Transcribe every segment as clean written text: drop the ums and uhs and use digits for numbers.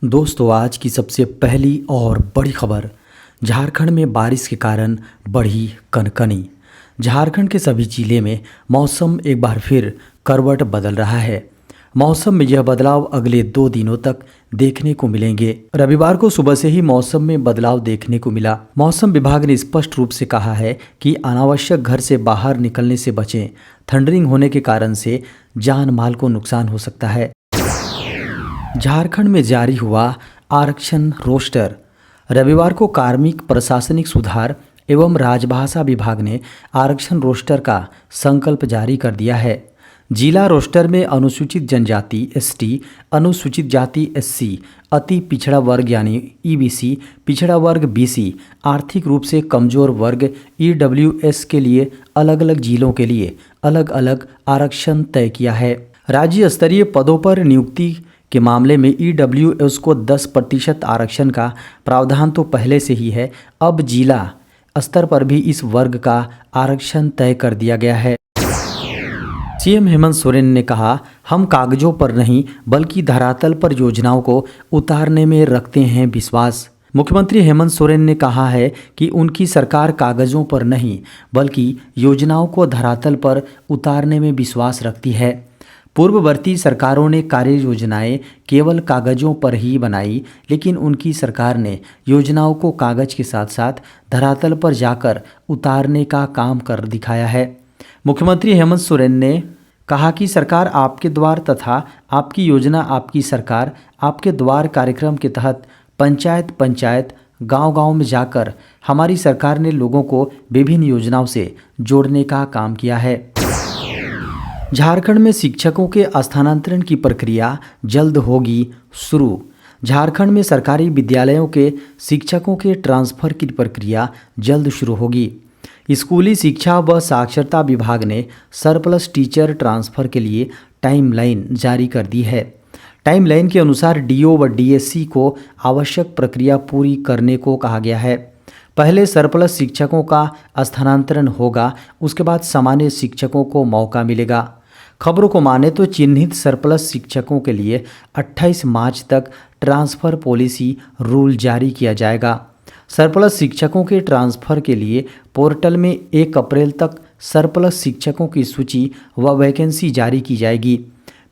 दोस्तों, आज की सबसे पहली और बड़ी खबर। झारखंड में बारिश के कारण बढ़ी कनकनी। झारखंड के सभी जिले में मौसम एक बार फिर करवट बदल रहा है। मौसम में यह बदलाव अगले 2 दिनों तक देखने को मिलेंगे। रविवार को सुबह से ही मौसम में बदलाव देखने को मिला। मौसम विभाग ने स्पष्ट रूप से कहा है कि अनावश्यक घर से बाहर निकलने से बचें। थंडरिंग होने के कारण से जान माल को नुकसान हो सकता है। झारखंड में जारी हुआ आरक्षण रोस्टर। रविवार को कार्मिक प्रशासनिक सुधार एवं राजभाषा विभाग ने आरक्षण रोस्टर का संकल्प जारी कर दिया है। जिला रोस्टर में अनुसूचित जनजाति एसटी, अनुसूचित जाति एससी, अति पिछड़ा वर्ग यानी ईबीसी, पिछड़ा वर्ग बीसी, आर्थिक रूप से कमजोर वर्ग ईडब्ल्यूएस के लिए अलग अलग जिलों के लिए अलग अलग आरक्षण तय किया है। राज्य स्तरीय पदों पर नियुक्ति के मामले में ईडब्ल्यूएस को 10% आरक्षण का प्रावधान तो पहले से ही है। अब जिला स्तर पर भी इस वर्ग का आरक्षण तय कर दिया गया है। सीएम हेमंत सोरेन ने कहा, हम कागजों पर नहीं बल्कि धरातल पर योजनाओं को उतारने में रखते हैं विश्वास। मुख्यमंत्री हेमंत सोरेन ने कहा है कि उनकी सरकार कागजों पर नहीं बल्कि योजनाओं को धरातल पर उतारने में विश्वास रखती है। पूर्ववर्ती सरकारों ने कार्य योजनाएं केवल कागजों पर ही बनाई, लेकिन उनकी सरकार ने योजनाओं को कागज के साथ साथ धरातल पर जाकर उतारने का काम कर दिखाया है। मुख्यमंत्री हेमंत सोरेन ने कहा कि सरकार आपके द्वार तथा आपकी योजना आपकी सरकार आपके द्वार कार्यक्रम के तहत पंचायत गांव-गांव में जाकर हमारी सरकार ने लोगों को विभिन्न योजनाओं से जोड़ने का काम किया है। झारखंड में शिक्षकों के स्थानांतरण की प्रक्रिया जल्द होगी शुरू। झारखंड में सरकारी विद्यालयों के शिक्षकों के ट्रांसफर की प्रक्रिया जल्द शुरू होगी। स्कूली शिक्षा व साक्षरता विभाग ने सरप्लस टीचर ट्रांसफर के लिए टाइमलाइन जारी कर दी है। टाइमलाइन के अनुसार डीओ व डीएससी को आवश्यक प्रक्रिया पूरी करने को कहा गया है। पहले सरप्लस शिक्षकों का स्थानांतरण होगा, उसके बाद सामान्य शिक्षकों को मौका मिलेगा। खबरों को माने तो चिन्हित सरप्लस शिक्षकों के लिए 28 मार्च तक ट्रांसफ़र पॉलिसी रूल जारी किया जाएगा। सरप्लस शिक्षकों के ट्रांसफ़र के लिए पोर्टल में 1 अप्रैल तक सरप्लस शिक्षकों की सूची व वैकेंसी जारी की जाएगी।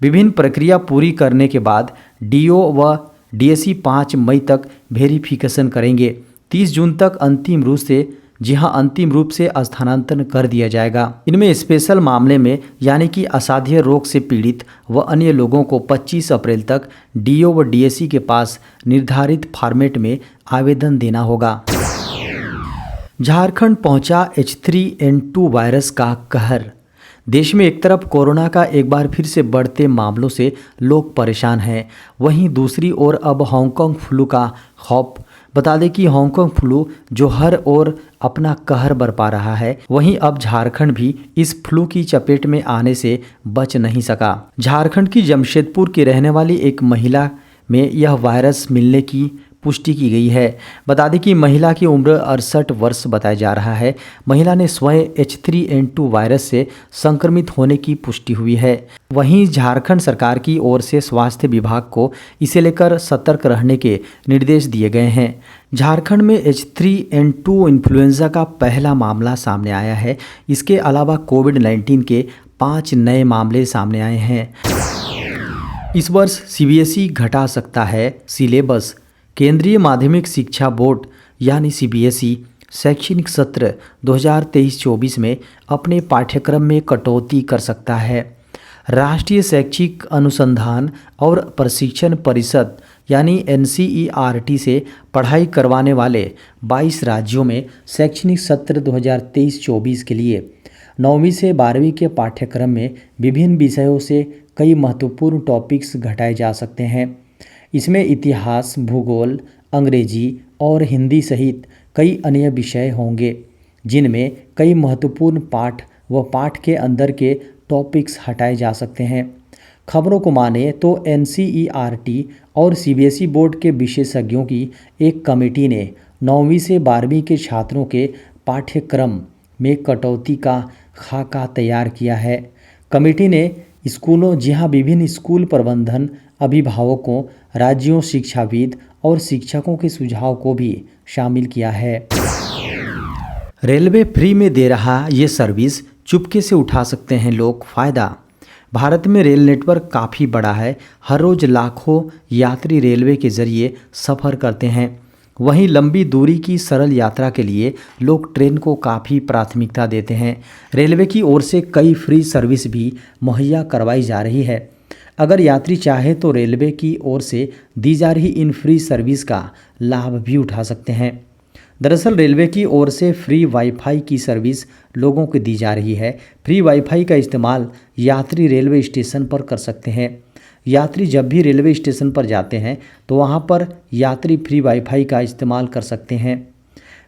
विभिन्न प्रक्रिया पूरी करने के बाद डीओ व डीएससी 5 मई तक वेरिफिकेशन करेंगे। 30 जून तक अंतिम रूप से स्थानांतरण कर दिया जाएगा। इनमें स्पेशल मामले में यानी कि असाध्य रोग से पीड़ित व अन्य लोगों को 25 अप्रैल तक डीओ व डीएससी के पास निर्धारित फॉर्मेट में आवेदन देना होगा। झारखंड पहुंचा H3N2 वायरस का कहर। देश में एक तरफ कोरोना का एक बार फिर से बढ़ते मामलों से लोग परेशान हैं, वहीं दूसरी ओर अब हांगकांग फ्लू का खौफ। बता दें कि हांगकांग फ्लू जो हर ओर अपना कहर बरपा रहा है, वहीं अब झारखंड भी इस फ्लू की चपेट में आने से बच नहीं सका। झारखंड की जमशेदपुर की रहने वाली एक महिला में यह वायरस मिलने की पुष्टि की गई है। बता दें कि महिला की उम्र 68 वर्ष बताया जा रहा है। महिला ने स्वयं H3N2 वायरस से संक्रमित होने की पुष्टि हुई है। वहीं झारखंड सरकार की ओर से स्वास्थ्य विभाग को इसे लेकर सतर्क रहने के निर्देश दिए गए हैं। झारखंड में H3N2 इन्फ्लुएंजा का पहला मामला सामने आया है। इसके अलावा कोविड-19 के 5 नए मामले सामने आए हैं। इस वर्ष CBSE घटा सकता है सिलेबस। केंद्रीय माध्यमिक शिक्षा बोर्ड यानी CBSE शैक्षणिक सत्र 2023-24 में अपने पाठ्यक्रम में कटौती कर सकता है। राष्ट्रीय शैक्षिक अनुसंधान और प्रशिक्षण परिषद यानी NCERT से पढ़ाई करवाने वाले 22 राज्यों में शैक्षणिक सत्र 2023-24 के लिए 9वीं से 12वीं के पाठ्यक्रम में विभिन्न विषयों से कई महत्वपूर्ण टॉपिक्स घटाए जा सकते हैं। इसमें इतिहास, भूगोल, अंग्रेजी और हिंदी सहित कई अन्य विषय होंगे, जिनमें कई महत्वपूर्ण पाठ व पाठ के अंदर के टॉपिक्स हटाए जा सकते हैं। खबरों को माने तो NCERT और CBSE बोर्ड के विशेषज्ञों की एक कमेटी ने 9वीं से 12वीं के छात्रों के पाठ्यक्रम में कटौती का खाका तैयार किया है। कमेटी ने स्कूलों विभिन्न स्कूल प्रबंधन अभिभावकों, राज्यों, शिक्षाविद और शिक्षकों के सुझाव को भी शामिल किया है। रेलवे फ्री में दे रहा ये सर्विस, चुपके से उठा सकते हैं लोग फ़ायदा। भारत में रेल नेटवर्क काफ़ी बड़ा है। हर रोज़ लाखों यात्री रेलवे के ज़रिए सफ़र करते हैं। वहीं लंबी दूरी की सरल यात्रा के लिए लोग ट्रेन को काफ़ी प्राथमिकता देते हैं। रेलवे की ओर से कई फ्री सर्विस भी मुहैया करवाई जा रही है। अगर यात्री चाहे तो रेलवे की ओर से दी जा रही इन फ्री सर्विस का लाभ भी उठा सकते हैं। दरअसल रेलवे की ओर से फ्री वाईफाई की सर्विस लोगों को दी जा रही है। फ्री वाईफाई का इस्तेमाल यात्री रेलवे स्टेशन पर कर सकते हैं। यात्री जब भी रेलवे स्टेशन पर जाते हैं तो वहां पर यात्री फ्री वाईफाई का इस्तेमाल कर सकते हैं।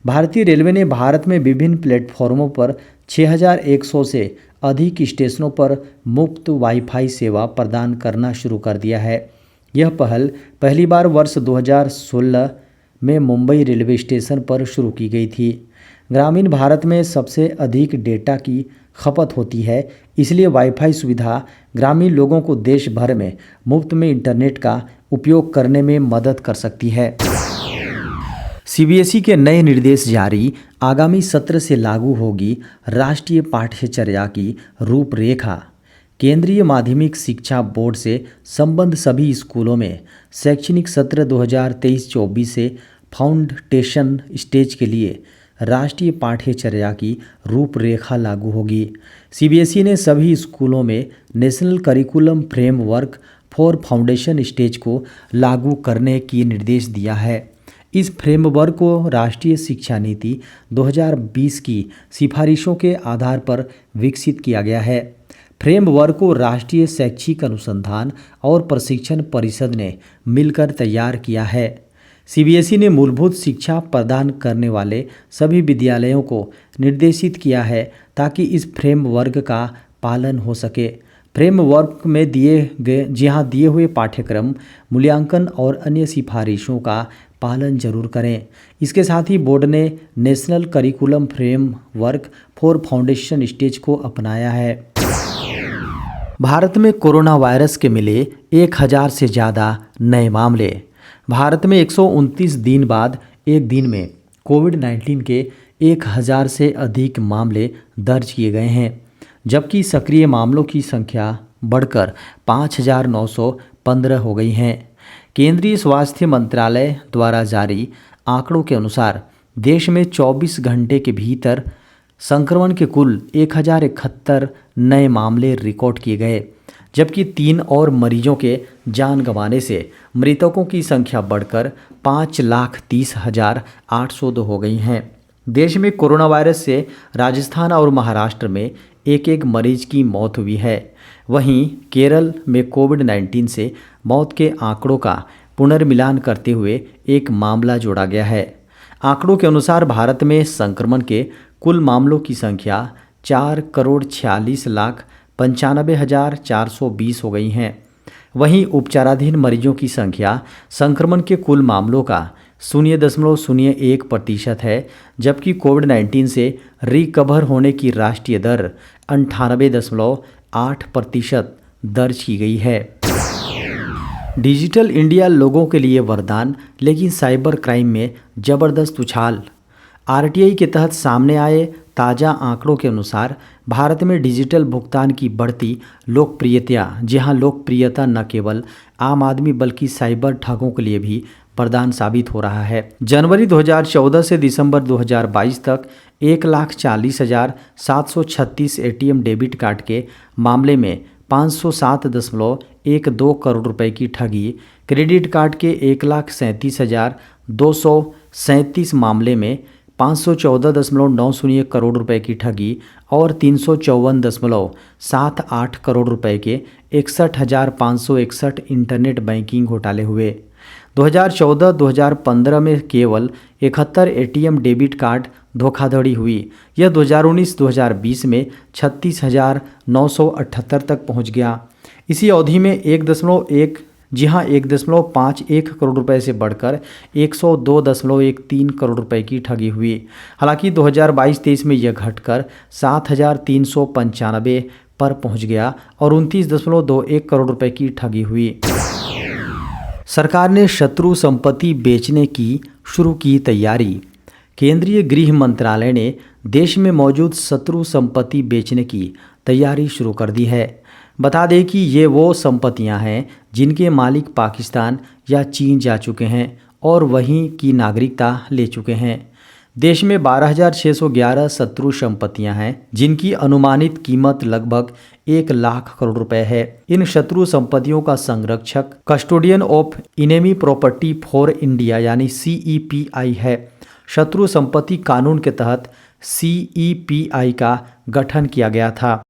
भारतीय रेलवे ने भारत में विभिन्न प्लेटफॉर्मों पर 6100 से अधिक स्टेशनों पर मुफ्त वाईफाई सेवा प्रदान करना शुरू कर दिया है। यह पहल पहली बार वर्ष 2016 में मुंबई रेलवे स्टेशन पर शुरू की गई थी। ग्रामीण भारत में सबसे अधिक डेटा की खपत होती है, इसलिए वाईफाई सुविधा ग्रामीण लोगों को देश भर में मुफ्त में इंटरनेट का उपयोग करने में मदद कर सकती है। सीबीएसई के नए निर्देश जारी, आगामी सत्र से लागू होगी राष्ट्रीय पाठ्यचर्या की रूपरेखा। केंद्रीय माध्यमिक शिक्षा बोर्ड से संबद्ध सभी स्कूलों में शैक्षणिक सत्र 2023-24 से फाउंडेशन स्टेज के लिए राष्ट्रीय पाठ्यचर्या की रूपरेखा लागू होगी। सीबीएसई ने सभी स्कूलों में national curriculum framework for foundation stage को लागू करने की निर्देश दिया है। इस फ्रेमवर्क को राष्ट्रीय शिक्षा नीति 2020 की सिफारिशों के आधार पर विकसित किया गया है। फ्रेमवर्क को राष्ट्रीय शैक्षिक अनुसंधान और प्रशिक्षण परिषद ने मिलकर तैयार किया है। सीबीएसई ने मूलभूत शिक्षा प्रदान करने वाले सभी विद्यालयों को निर्देशित किया है ताकि इस फ्रेमवर्क का पालन हो सके। फ्रेमवर्क में दिए हुए पाठ्यक्रम, मूल्यांकन और अन्य सिफारिशों का पालन जरूर करें। इसके साथ ही बोर्ड ने national curriculum framework for foundation stage को अपनाया है। भारत में कोरोना वायरस के मिले 1000 से ज़्यादा नए मामले। भारत में 129 दिन बाद एक दिन में कोविड-19 के 1000 से अधिक मामले दर्ज किए गए हैं, जबकि सक्रिय मामलों की संख्या बढ़कर 5915 हो गई हैं। केंद्रीय स्वास्थ्य मंत्रालय द्वारा जारी आंकड़ों के अनुसार देश में 24 घंटे के भीतर संक्रमण के कुल 1071 नए मामले रिकॉर्ड किए गए, जबकि 3 और मरीजों के जान गंवाने से मृतकों की संख्या बढ़कर 5,30,802 हो गई हैं। देश में कोरोना वायरस से राजस्थान और महाराष्ट्र में एक एक मरीज की मौत हुई है। वहीं केरल में कोविड-19 से मौत के आंकड़ों का पुनर्मिलान करते हुए एक मामला जोड़ा गया है। आंकड़ों के अनुसार भारत में संक्रमण के कुल मामलों की संख्या 4,46,95,420 हो गई हैं। वहीं उपचाराधीन मरीजों की संख्या संक्रमण के कुल मामलों का 0.01% है, जबकि कोविड-19 से रिकवर होने की राष्ट्रीय दर 98.8% दर्ज की गई है। डिजिटल इंडिया लोगों के लिए वरदान, लेकिन साइबर क्राइम में जबरदस्त उछाल। आरटीआई के तहत सामने आए ताज़ा आंकड़ों के अनुसार भारत में डिजिटल भुगतान की बढ़ती लोकप्रियता न केवल आम आदमी बल्कि साइबर ठगों के लिए भी वरदान साबित हो रहा है। जनवरी 2014 से दिसंबर 2022 तक 1,40,736 एटीएम डेबिट कार्ड के मामले में 507.12 करोड़ रुपए की ठगी, क्रेडिट कार्ड के 1,37,237 मामले में 514.90 करोड़ रुपए की ठगी और 354.78 करोड़ रुपए के 61,561 इंटरनेट बैंकिंग घोटाले हुए। 2014-2015 में केवल 71 एटीएम डेबिट कार्ड धोखाधड़ी हुई। यह 2019-2020 में 36,978 तक पहुंच गया। इसी अवधि में 1.51 करोड़ रुपए से बढ़कर 102.13 करोड़ रुपए की ठगी हुई। हालांकि 2022-23 में यह घटकर 7,395 पर पहुंच गया और 29.21 करोड़ रुपए की ठगी हुई। सरकार ने शत्रु संपत्ति बेचने की शुरू की तैयारी। केंद्रीय गृह मंत्रालय ने देश में मौजूद शत्रु संपत्ति बेचने की तैयारी शुरू कर दी है। बता दें कि ये वो संपत्तियां हैं जिनके मालिक पाकिस्तान या चीन जा चुके हैं और वहीं की नागरिकता ले चुके हैं। देश में 12,611 शत्रु संपत्तियां हैं जिनकी अनुमानित कीमत लगभग 1 लाख करोड़ रुपए है। इन शत्रु संपत्तियों का संरक्षक custodian of enemy property for India यानी CEPI है। शत्रु संपत्ति कानून के तहत CEPI का गठन किया गया था।